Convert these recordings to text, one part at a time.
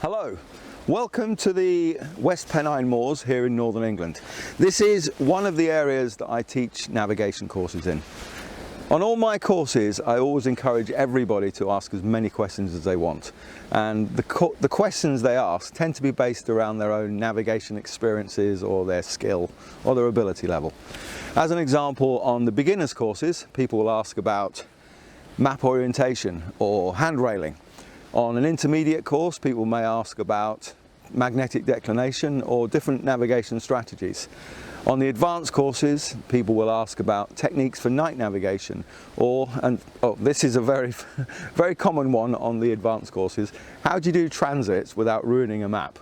Hello, welcome to the West Pennine Moors here in Northern England. This is one of the areas that I teach navigation courses in. On all my courses I always encourage everybody to ask as many questions as they want, and the questions they ask tend to be based around their own navigation experiences or their skill or their ability level. As an example, on the beginners courses people will ask about map orientation or hand railing. On an intermediate course, people may ask about magnetic declination or different navigation strategies. On the advanced courses, people will ask about techniques for night navigation, this is a very common one on the advanced courses: how do you do transits without ruining a map?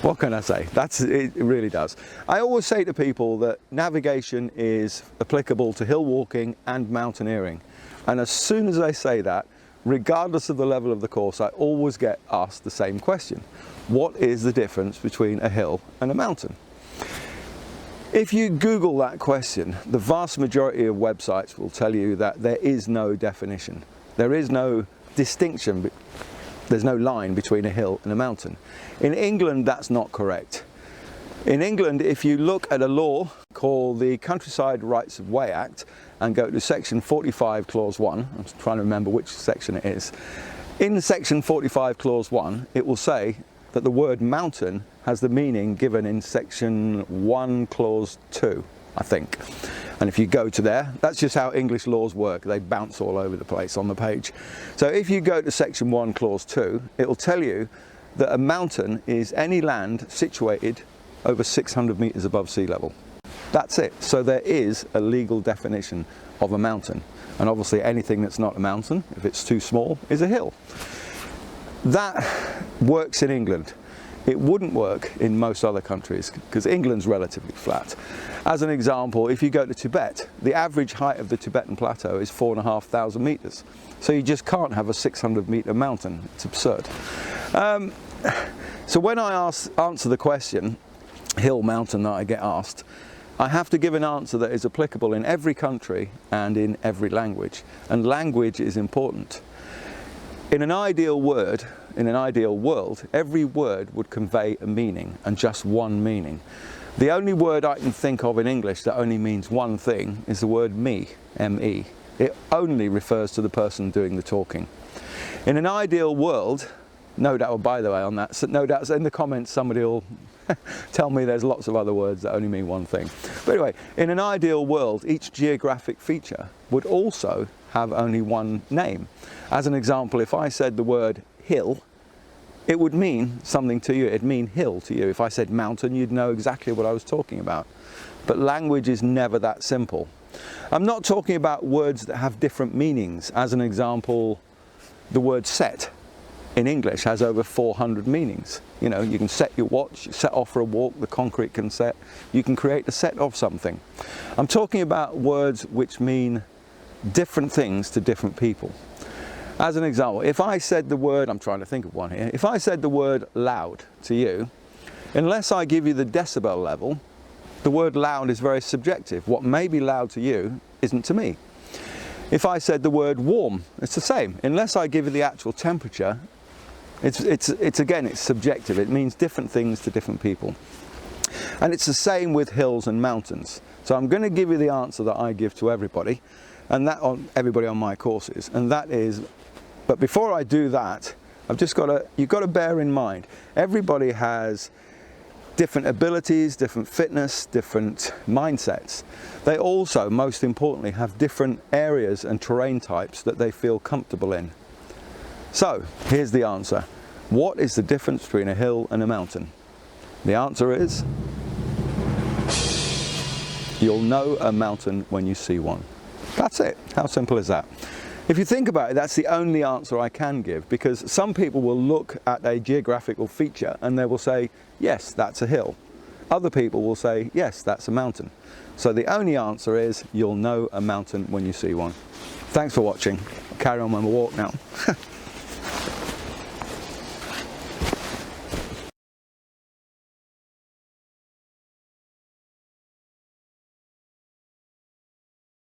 What can I say? It really does. I always say to people that navigation is applicable to hill walking and mountaineering, and as soon as I say that, regardless of the level of the course, I always get asked the same question: what is the difference between a hill and a mountain? If you Google that question, the vast majority of websites will tell you that there is no definition. There is no distinction, there's no line between a hill and a mountain. In England, that's not correct. In England, if you look at a law called the Countryside Rights of Way Act and go to section 45 clause 1, I'm trying to remember which section it is. In section 45 clause 1, it will say that the word mountain has the meaning given in section 1 clause 2, I think. And if you go to there, that's just how English laws work. They bounce all over the place on the page. So if you go to section 1 clause 2, it will tell you that a mountain is any land situated over 600 meters above sea level. That's it. So there is a legal definition of a mountain, and obviously anything that's not a mountain, if it's too small, is a hill. That works in England. It wouldn't work in most other countries because England's relatively flat. As an example, if you go to Tibet, the average height of the Tibetan plateau is 4,500 meters. So you just can't have a 600-meter mountain. It's absurd. So when I answer the question, hill, mountain, that I get asked, I have to give an answer that is applicable in every country and in every language. And language is important. In an ideal world, every word would convey a meaning, and just one meaning. The only word I can think of in English that only means one thing is the word me, M-E. It only refers to the person doing the talking. In an ideal world, no doubt, by the way, on that, so no doubt in the comments somebody will tell me there's lots of other words that only mean one thing. But anyway, in an ideal world, each geographic feature would also have only one name. As an example, if I said the word hill, it would mean something to you. It'd mean hill to you. If I said mountain, you'd know exactly what I was talking about. But language is never that simple. I'm not talking about words that have different meanings. As an example, the word set in English has over 400 meanings. You know, you can set your watch, set off for a walk, the concrete can set. You can create a set of something. I'm talking about words which mean different things to different people. As an example, if I said the word, I'm trying to think of one here, if I said the word loud to you, unless I give you the decibel level, the word loud is very subjective. What may be loud to you isn't to me. If I said the word warm, it's the same. Unless I give you the actual temperature, it's subjective. It means different things to different people. And it's the same with hills and mountains. So I'm going to give you the answer that I give to everybody, and that on everybody on my courses, and that is, but before I do that, you've got to bear in mind, everybody has different abilities, different fitness, different mindsets. They also, most importantly, have different areas and terrain types that they feel comfortable in. So, here's the answer. What is the difference between a hill and a mountain? The answer is, you'll know a mountain when you see one. That's it. How simple is that? If you think about it, that's the only answer I can give, because some people will look at a geographical feature and they will say, yes, that's a hill. Other people will say, yes, that's a mountain. So the only answer is, you'll know a mountain when you see one. Thanks for watching. I'll carry on my walk now.